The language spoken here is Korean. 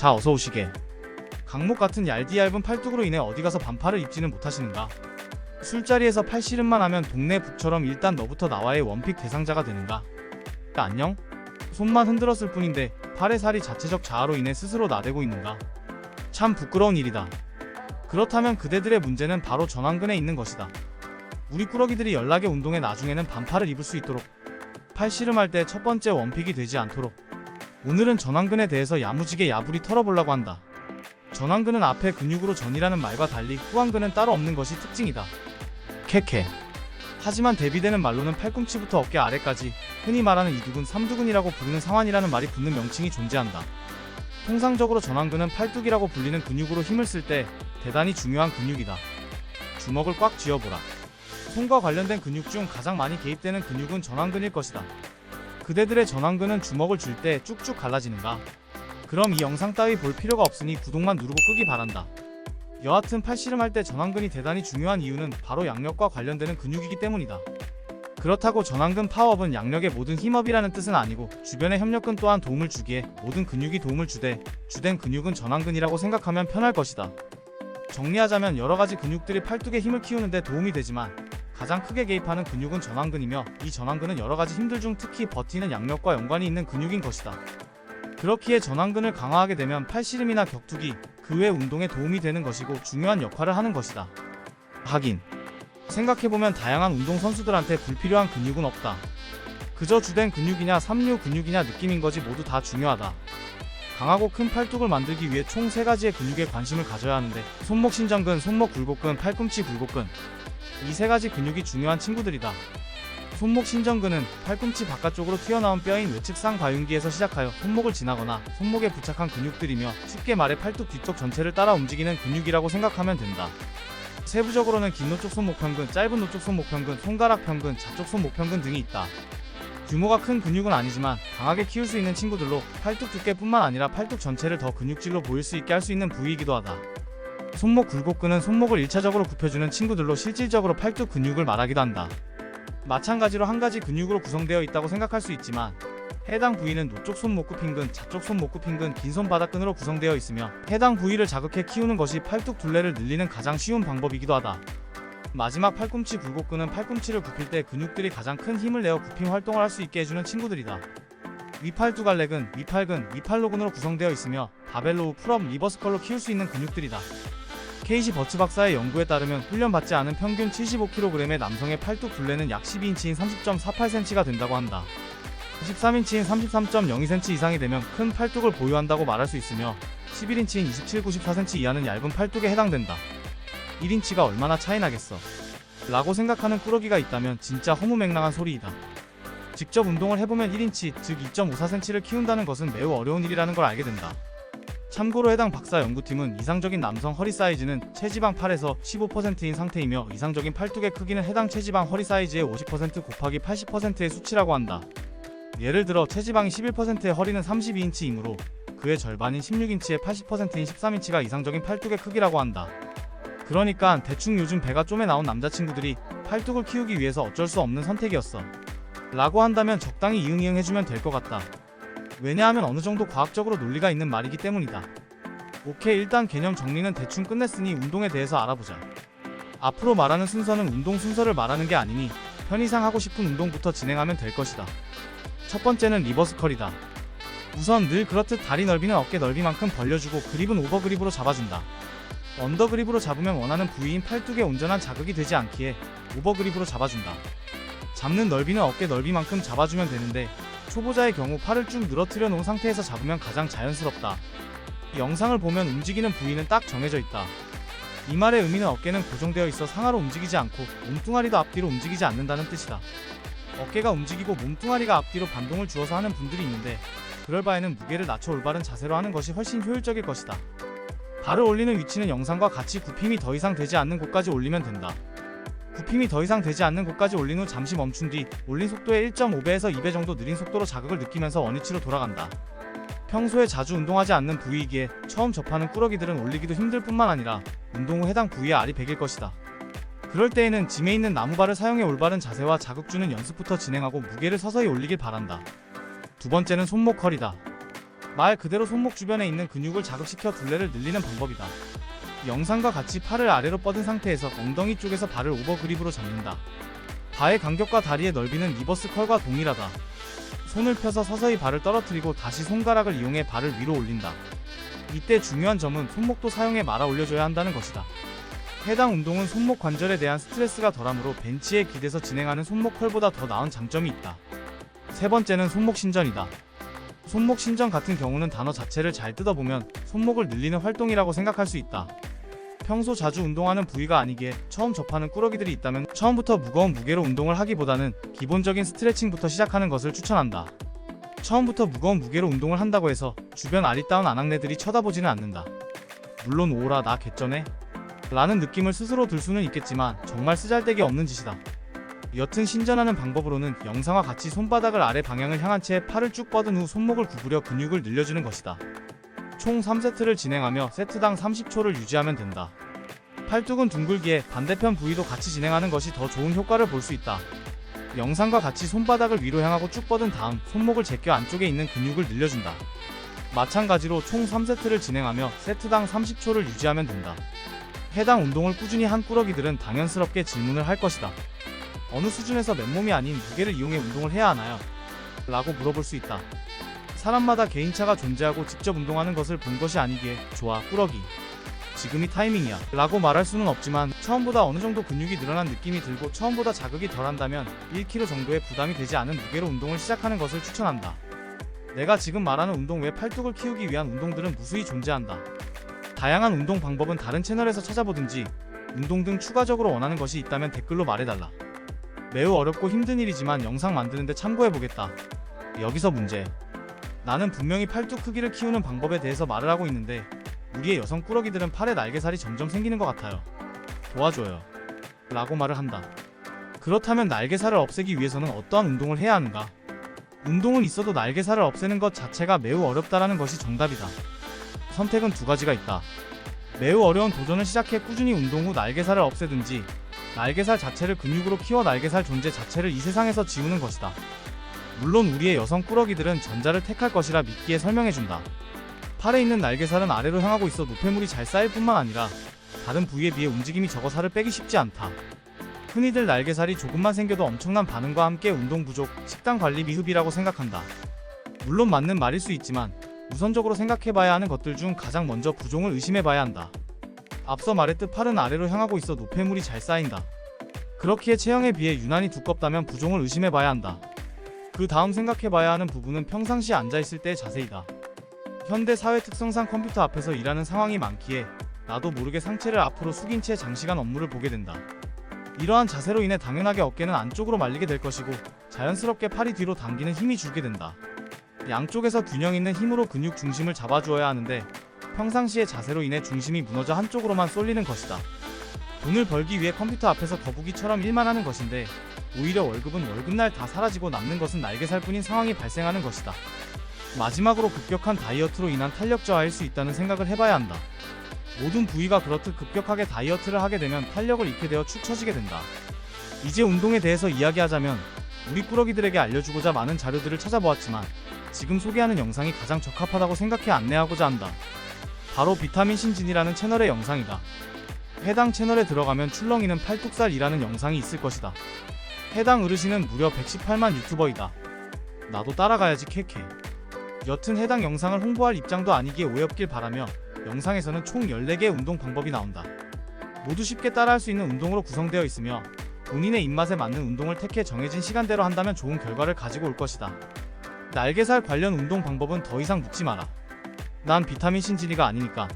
자 어서 오시게. 강목 같은 얇은 팔뚝으로 인해 어디가서 반팔을 입지는 못하시는가? 술자리에서 팔씨름만 하면 동네 북처럼 일단 너부터 나와의 원픽 대상자가 되는가? 안녕? 손만 흔들었을 뿐인데 팔의 살이 자체적 자아로 인해 스스로 나대고 있는가? 참 부끄러운 일이다. 그렇다면 그대들의 문제는 바로 전완근에 있는 것이다. 우리 꾸러기들이 연락의 운동에 나중에는 반팔을 입을 수 있도록, 팔씨름할 때 첫 번째 원픽이 되지 않도록 오늘은 전완근에 대해서 야무지게 야불이 털어보려고 한다. 전완근은 앞에 근육으로 전이라는 말과 달리 후완근은 따로 없는 것이 특징이다. 캐캐. 하지만 대비되는 말로는 팔꿈치부터 어깨 아래까지 흔히 말하는 이두근, 삼두근이라고 부르는 상완이라는 말이 붙는 명칭이 존재한다. 통상적으로 전완근은 팔뚝이라고 불리는 근육으로 힘을 쓸 때 대단히 중요한 근육이다. 주먹을 꽉 쥐어보라. 손과 관련된 근육 중 가장 많이 개입되는 근육은 전완근일 것이다. 그대들의 전완근은 주먹을 쥘 때 쭉쭉 갈라지는가? 그럼 이 영상 따위 볼 필요가 없으니 구독만 누르고 끄기 바란다. 여하튼 팔씨름할 때 전완근이 대단히 중요한 이유는 바로 양력과 관련되는 근육이기 때문이다. 그렇다고 전완근 파워업은 양력의 모든 힘업이라는 뜻은 아니고 주변의 협력근 또한 도움을 주기에 모든 근육이 도움을 주되 주된 근육은 전완근이라고 생각하면 편할 것이다. 정리하자면 여러가지 근육들이 팔뚝의 힘을 키우는데 도움이 되지만 가장 크게 개입하는 근육은 전완근이며 이 전완근은 여러가지 힘들 중 특히 버티는 양력과 연관이 있는 근육인 것이다. 그렇기에 전완근을 강화하게 되면 팔씨름이나 격투기, 그 외 운동에 도움이 되는 것이고 중요한 역할을 하는 것이다. 하긴 생각해보면 다양한 운동선수들한테 불필요한 근육은 없다. 그저 주된 근육이냐 삼류 근육이냐 느낌인 거지 모두 다 중요하다. 강하고 큰 팔뚝을 만들기 위해 총 3가지의 근육에 관심을 가져야 하는데 손목 신전근, 손목 굴곡근, 팔꿈치 굴곡근, 이 3가지 근육이 중요한 친구들이다. 손목 신전근은 팔꿈치 바깥쪽으로 튀어나온 뼈인 외측상 과윤기에서 시작하여 손목을 지나거나 손목에 부착한 근육들이며 쉽게 말해 팔뚝 뒤쪽 전체를 따라 움직이는 근육이라고 생각하면 된다. 세부적으로는 긴 노쪽 손목평근, 짧은 노쪽 손목평근, 손가락 평근, 좌쪽 손목평근 등이 있다. 규모가 큰 근육은 아니지만 강하게 키울 수 있는 친구들로 팔뚝 두께뿐만 아니라 팔뚝 전체를 더 근육질로 보일 수 있게 할 수 있는 부위이기도 하다. 손목 굴곡근은 손목을 1차적으로 굽혀주는 친구들로 실질적으로 팔뚝 근육을 말하기도 한다. 마찬가지로 한 가지 근육으로 구성되어 있다고 생각할 수 있지만 해당 부위는 노쪽 손목구핀근, 좌쪽 손목구핀근, 긴 손바닥근으로 구성되어 있으며 해당 부위를 자극해 키우는 것이 팔뚝 둘레를 늘리는 가장 쉬운 방법이기도 하다. 마지막 팔꿈치 굴곡근은 팔꿈치를 굽힐 때 근육들이 가장 큰 힘을 내어 굽힘 활동을 할 수 있게 해주는 친구들이다. 위팔두갈래근, 위팔근, 위팔로근으로 구성되어 있으며 바벨로우, 풀업, 리버스컬로 키울 수 있는 근육들이다. 케이시 버츠 박사의 연구에 따르면 훈련받지 않은 평균 75kg의 남성의 팔뚝 둘레는 약 12인치인 30.48cm가 된다고 한다. 13인치인 33.02cm 이상이 되면 큰 팔뚝을 보유한다고 말할 수 있으며 11인치인 27-94cm 이하는 얇은 팔뚝에 해당된다. 1인치가 얼마나 차이 나겠어? 라고 생각하는 꾸러기가 있다면 진짜 허무맹랑한 소리이다. 직접 운동을 해보면 1인치, 즉 2.54cm를 키운다는 것은 매우 어려운 일이라는 걸 알게 된다. 참고로 해당 박사 연구팀은 이상적인 남성 허리 사이즈는 체지방 8에서 15%인 상태이며 이상적인 팔뚝의 크기는 해당 체지방 허리 사이즈의 50% 곱하기 80%의 수치라고 한다. 예를 들어 체지방이 11%의 허리는 32인치이므로 그의 절반인 16인치의 80%인 13인치가 이상적인 팔뚝의 크기라고 한다. 그러니까 대충 요즘 배가 쪼매 나온 남자친구들이 팔뚝을 키우기 위해서 어쩔 수 없는 선택이었어 라고 한다면 적당히 이응이응 해주면 될 것 같다. 왜냐하면 어느 정도 과학적으로 논리가 있는 말이기 때문이다. 오케이, 일단 개념 정리는 대충 끝냈으니 운동에 대해서 알아보자. 앞으로 말하는 순서는 운동 순서를 말하는 게 아니니 편의상 하고 싶은 운동부터 진행하면 될 것이다. 첫 번째는 리버스컬이다. 우선 늘 그렇듯 다리 넓이는 어깨 넓이만큼 벌려주고 그립은 오버그립으로 잡아준다. 언더그립으로 잡으면 원하는 부위인 팔뚝에 온전한 자극이 되지 않기에 오버그립으로 잡아준다. 잡는 넓이는 어깨 넓이만큼 잡아주면 되는데 초보자의 경우 팔을 쭉 늘어뜨려 놓은 상태에서 잡으면 가장 자연스럽다. 영상을 보면 움직이는 부위는 딱 정해져 있다. 이 말의 의미는 어깨는 고정되어 있어 상하로 움직이지 않고 몸뚱아리도 앞뒤로 움직이지 않는다는 뜻이다. 어깨가 움직이고 몸뚱아리가 앞뒤로 반동을 주어서 하는 분들이 있는데 그럴 바에는 무게를 낮춰 올바른 자세로 하는 것이 훨씬 효율적일 것이다. 발을 올리는 위치는 영상과 같이 굽힘이 더 이상 되지 않는 곳까지 올리면 된다. 굽힘이 더 이상 되지 않는 곳까지 올린 후 잠시 멈춘 뒤 올린 속도의 1.5배에서 2배 정도 느린 속도로 자극을 느끼면서 원위치로 돌아간다. 평소에 자주 운동하지 않는 부위이기에 처음 접하는 꾸러기들은 올리기도 힘들 뿐만 아니라 운동 후 해당 부위에 알이 배길 것이다. 그럴 때에는 짐에 있는 나무발을 사용해 올바른 자세와 자극 주는 연습부터 진행하고 무게를 서서히 올리길 바란다. 두 번째는 손목 컬이다. 말 그대로 손목 주변에 있는 근육을 자극시켜 둘레를 늘리는 방법이다. 영상과 같이 팔을 아래로 뻗은 상태에서 엉덩이 쪽에서 발을 오버그립으로 잡는다. 바의 간격과 다리의 넓이는 리버스 컬과 동일하다. 손을 펴서 서서히 발을 떨어뜨리고 다시 손가락을 이용해 발을 위로 올린다. 이때 중요한 점은 손목도 사용해 말아 올려줘야 한다는 것이다. 해당 운동은 손목 관절에 대한 스트레스가 덜하므로 벤치에 기대서 진행하는 손목 컬보다 더 나은 장점이 있다. 세 번째는 손목 신전이다. 손목 신전 같은 경우는 단어 자체를 잘 뜯어보면 손목을 늘리는 활동이라고 생각할 수 있다. 평소 자주 운동하는 부위가 아니기에 처음 접하는 꾸러기들이 있다면 처음부터 무거운 무게로 운동을 하기보다는 기본적인 스트레칭부터 시작하는 것을 추천한다. 처음부터 무거운 무게로 운동을 한다고 해서 주변 아리따운 아낙네들이 쳐다보지는 않는다. 물론 오라 나 개쩌네? 라는 느낌을 스스로 들 수는 있겠지만 정말 쓰잘데기 없는 짓이다. 여튼 신전하는 방법으로는 영상과 같이 손바닥을 아래 방향을 향한 채 팔을 쭉 뻗은 후 손목을 구부려 근육을 늘려주는 것이다. 총 3세트를 진행하며 세트당 30초를 유지하면 된다. 팔뚝은 둥글기에 반대편 부위도 같이 진행하는 것이 더 좋은 효과를 볼 수 있다. 영상과 같이 손바닥을 위로 향하고 쭉 뻗은 다음 손목을 제껴 안쪽에 있는 근육을 늘려준다. 마찬가지로 총 3세트를 진행하며 세트당 30초를 유지하면 된다. 해당 운동을 꾸준히 한 꾸러기들은 당연스럽게 질문을 할 것이다. 어느 수준에서 맨몸이 아닌 무게를 이용해 운동을 해야 하나요? 라고 물어볼 수 있다. 사람마다 개인차가 존재하고 직접 운동하는 것을 본 것이 아니기에 좋아 꾸러기 지금이 타이밍이야 라고 말할 수는 없지만 처음보다 어느 정도 근육이 늘어난 느낌이 들고 처음보다 자극이 덜한다면 1kg 정도의 부담이 되지 않은 무게로 운동을 시작하는 것을 추천한다. 내가 지금 말하는 운동 외 팔뚝을 키우기 위한 운동들은 무수히 존재한다. 다양한 운동 방법은 다른 채널에서 찾아보든지 운동 등 추가적으로 원하는 것이 있다면 댓글로 말해달라. 매우 어렵고 힘든 일이지만 영상 만드는데 참고해보겠다. 여기서 문제. 나는 분명히 팔뚝 크기를 키우는 방법에 대해서 말을 하고 있는데 우리의 여성 꾸러기들은 팔에 날개살이 점점 생기는 것 같아요. 도와줘요. 라고 말을 한다. 그렇다면 날개살을 없애기 위해서는 어떠한 운동을 해야 하는가? 운동은 있어도 날개살을 없애는 것 자체가 매우 어렵다라는 것이 정답이다. 선택은 두 가지가 있다. 매우 어려운 도전을 시작해 꾸준히 운동 후 날개살을 없애든지 날개살 자체를 근육으로 키워 날개살 존재 자체를 이 세상에서 지우는 것이다. 물론 우리의 여성 꾸러기들은 전자를 택할 것이라 믿기에 설명해준다. 팔에 있는 날개살은 아래로 향하고 있어 노폐물이 잘 쌓일 뿐만 아니라 다른 부위에 비해 움직임이 적어 살을 빼기 쉽지 않다. 흔히들 날개살이 조금만 생겨도 엄청난 반응과 함께 운동 부족, 식단 관리 미흡이라고 생각한다. 물론 맞는 말일 수 있지만 우선적으로 생각해봐야 하는 것들 중 가장 먼저 부종을 의심해봐야 한다. 앞서 말했듯 팔은 아래로 향하고 있어 노폐물이 잘 쌓인다. 그렇기에 체형에 비해 유난히 두껍다면 부종을 의심해봐야 한다. 그 다음 생각해봐야 하는 부분은 평상시에 앉아있을 때의 자세이다. 현대 사회 특성상 컴퓨터 앞에서 일하는 상황이 많기에 나도 모르게 상체를 앞으로 숙인 채 장시간 업무를 보게 된다. 이러한 자세로 인해 당연하게 어깨는 안쪽으로 말리게 될 것이고 자연스럽게 팔이 뒤로 당기는 힘이 줄게 된다. 양쪽에서 균형 있는 힘으로 근육 중심을 잡아주어야 하는데 평상시의 자세로 인해 중심이 무너져 한쪽으로만 쏠리는 것이다. 돈을 벌기 위해 컴퓨터 앞에서 거북이처럼 일만 하는 것인데 오히려 월급은 월급날 다 사라지고 남는 것은 날개살뿐인 상황이 발생하는 것이다. 마지막으로 급격한 다이어트로 인한 탄력 저하일 수 있다는 생각을 해봐야 한다. 모든 부위가 그렇듯 급격하게 다이어트를 하게 되면 탄력을 잃게 되어 축 처지게 된다. 이제 운동에 대해서 이야기하자면 우리 꾸러기들에게 알려주고자 많은 자료들을 찾아보았지만 지금 소개하는 영상이 가장 적합하다고 생각해 안내하고자 한다. 바로 비타민 신진이라는 채널의 영상이다. 해당 채널에 들어가면 출렁이는 팔뚝살이라는 영상이 있을 것이다. 해당 어르신은 무려 118만 유튜버이다. 나도 따라가야지 캐캐. 여튼 해당 영상을 홍보할 입장도 아니기에 오해 없길 바라며 영상에서는 총 14개의 운동 방법이 나온다. 모두 쉽게 따라할 수 있는 운동으로 구성되어 있으며 본인의 입맛에 맞는 운동을 택해 정해진 시간대로 한다면 좋은 결과를 가지고 올 것이다. 날개살 관련 운동 방법은 더 이상 묻지 마라. 난 비타민 신진이가 아니니까.